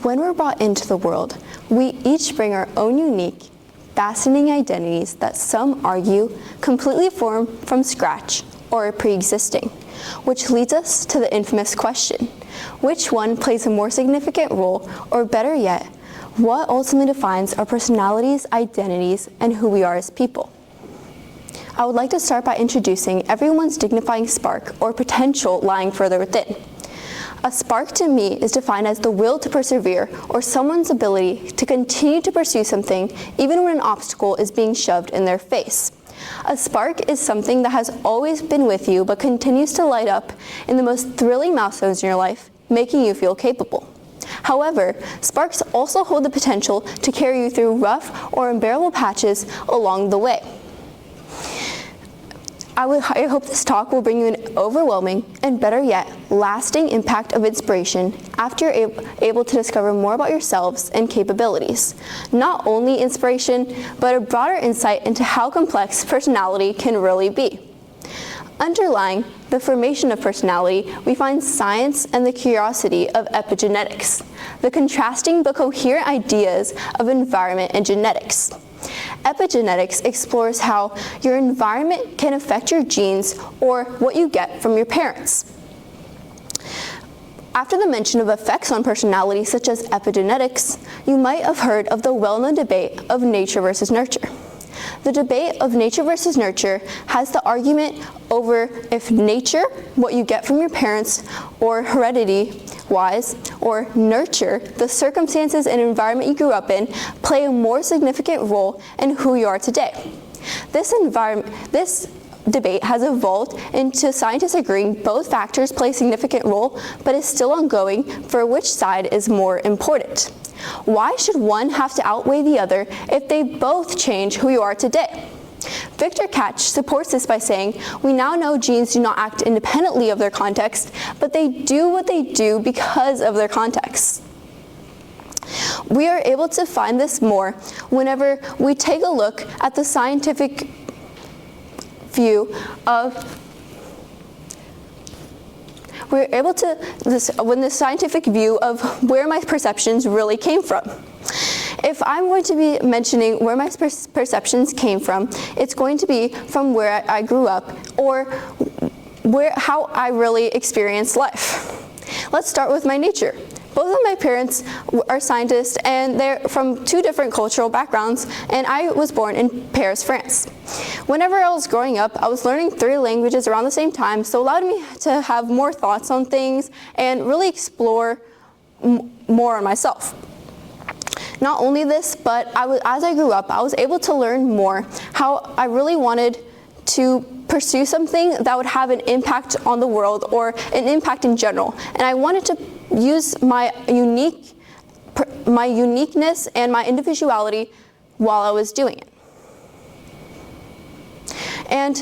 When we're brought into the world, we each bring our own unique, fascinating identities that some argue completely form from scratch or are pre-existing, which leads us to the infamous question: which one plays a more significant role, or better yet, what ultimately defines our personalities, identities, and who we are as people? I would like to start by introducing everyone's dignifying spark or potential lying further within. A spark to me is defined as the will to persevere, or someone's ability to continue to pursue something even when an obstacle is being shoved in their face. A spark is something that has always been with you but continues to light up in the most thrilling milestones in your life, making you feel capable. However, sparks also hold the potential to carry you through rough or unbearable patches along the way. I hope this talk will bring you an overwhelming, and better yet, lasting impact of inspiration after you're able to discover more about yourselves and capabilities. Not only inspiration, but a broader insight into how complex personality can really be. Underlying the formation of personality, we find science and the curiosity of epigenetics, the contrasting but coherent ideas of environment and genetics. Epigenetics explores how your environment can affect your genes or what you get from your parents. After the mention of effects on personality such as epigenetics, you might have heard of the well-known debate of nature versus nurture. The debate of nature versus nurture has the argument over if nature, what you get from your parents, or heredity-wise, or nurture, the circumstances and environment you grew up in, play a more significant role in who you are today. This debate has evolved into scientists agreeing both factors play a significant role, but is still ongoing for which side is more important. Why should one have to outweigh the other if they both change who you are today? Victor Katch supports this by saying, we now know genes do not act independently of their context, but they do what they do because of their context. We are able to find this more whenever we take a look at the scientific view of we're able to, when the scientific view of where my perceptions really came from. If I'm going to be mentioning where my perceptions came from, it's going to be from where I grew up or how I really experienced life. Let's start with my nature. Both of my parents are scientists, and they're from two different cultural backgrounds, and I was born in Paris, France. Whenever I was growing up, I was learning 3 languages around the same time, so it allowed me to have more thoughts on things and really explore more on myself. Not only this, but as I grew up, I was able to learn more how I really wanted to pursue something that would have an impact on the world or an impact in general. And I wanted to use my uniqueness and my individuality while I was doing it. And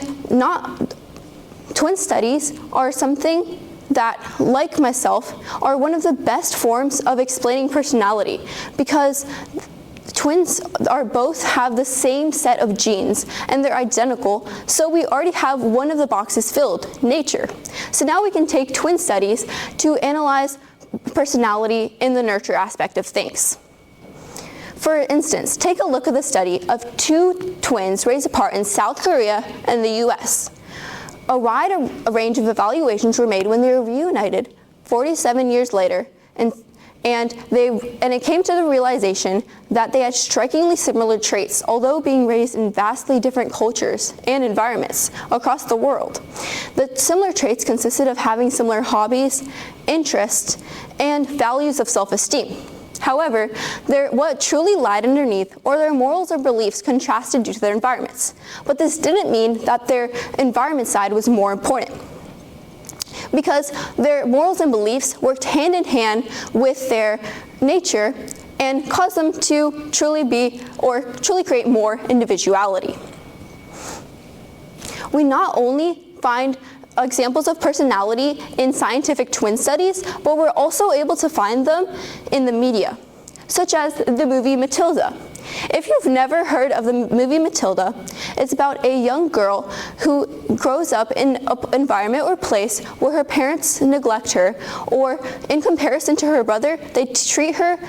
twin studies are something that, like myself, are one of the best forms of explaining personality, because twins both have the same set of genes and they're identical, so we already have one of the boxes filled, nature. So now we can take twin studies to analyze personality in the nurture aspect of things. For instance, take a look at the study of 2 twins raised apart in South Korea and the US. A wide range of evaluations were made when they were reunited 47 years later, and it came to the realization that they had strikingly similar traits, although being raised in vastly different cultures and environments across the world. The similar traits consisted of having similar hobbies, interests, and values of self-esteem. However, what truly lied underneath, or their morals or beliefs, contrasted due to their environments. But this didn't mean that their environment side was more important, because their morals and beliefs worked hand in hand with their nature and caused them to truly create more individuality. We not only find examples of personality in scientific twin studies, but we're also able to find them in the media, such as the movie Matilda. If you've never heard of the movie Matilda, it's about a young girl who grows up in an environment or place where her parents neglect her, or in comparison to her brother, they treat her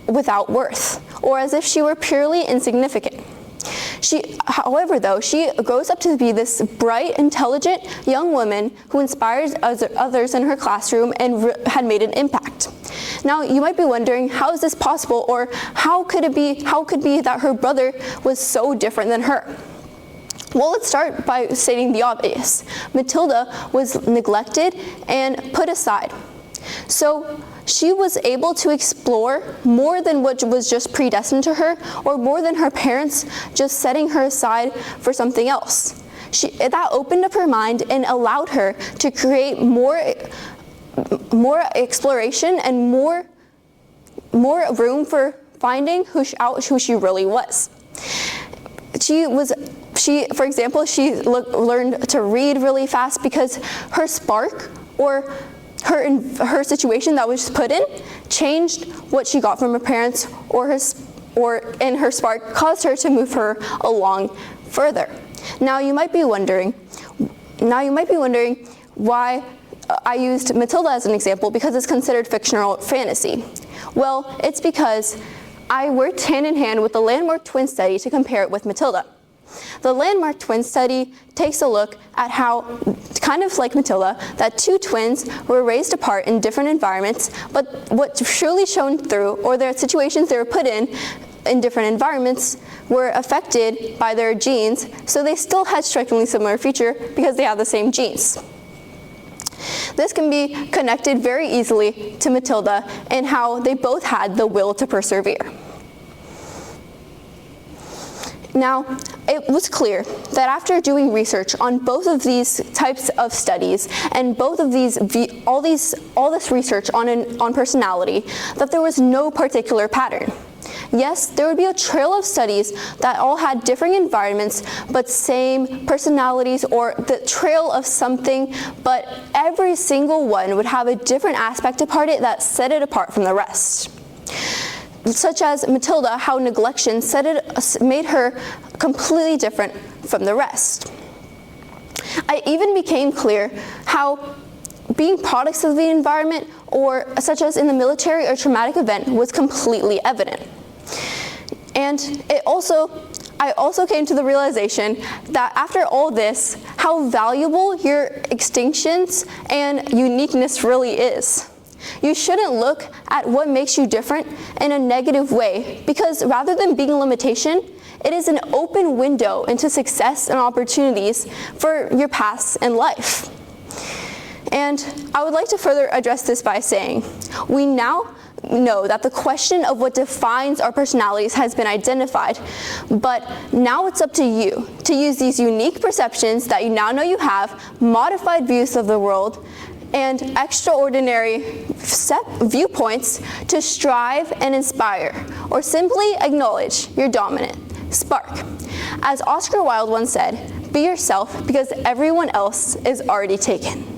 without worth, or as if she were purely insignificant. However, though, she grows up to be this bright, intelligent young woman who inspires others in her classroom and had made an impact. Now, you might be wondering, how is this possible, or how could it be that her brother was so different than her? Well, let's start by stating the obvious. Matilda was neglected and put aside. So she was able to explore more than what was just predestined to her, or more than her parents just setting her aside for something else. That opened up her mind and allowed her to create more exploration and more room for finding who she really was. For example, she learned to read really fast because her spark, or her situation that was put in, changed what she got from her parents, and her spark caused her to move her along further. Now you might be wondering why I used Matilda as an example, because it's considered fictional fantasy. Well, it's because I worked hand in hand with the Landmark Twin Study to compare it with Matilda. The Landmark Twin Study takes a look at how, kind of like Matilda, that two twins were raised apart in different environments, but what truly shone through, or their situations they were put in different environments, were affected by their genes, so they still had strikingly similar feature because they have the same genes. This can be connected very easily to Matilda and how they both had the will to persevere. Now, it was clear that after doing research on both of these types of studies and both of all this research on personality, that there was no particular pattern. Yes, there would be a trail of studies that all had differing environments, but same personalities, or the trail of something, but every single one would have a different aspect about it that set it apart from the rest. Such as Matilda, how neglection made her completely different from the rest. It even became clear how being products of the environment, or such as in the military or traumatic event, was completely evident. And I also came to the realization that after all this, how valuable your distinctions and uniqueness really is. You shouldn't look at what makes you different in a negative way, because rather than being a limitation, it is an open window into success and opportunities for your paths in life. And I would like to further address this by saying, we now know that the question of what defines our personalities has been identified, but now it's up to you to use these unique perceptions that you now know you have, modified views of the world, and extraordinary viewpoints to strive and inspire, or simply acknowledge your dominant spark. As Oscar Wilde once said, be yourself because everyone else is already taken.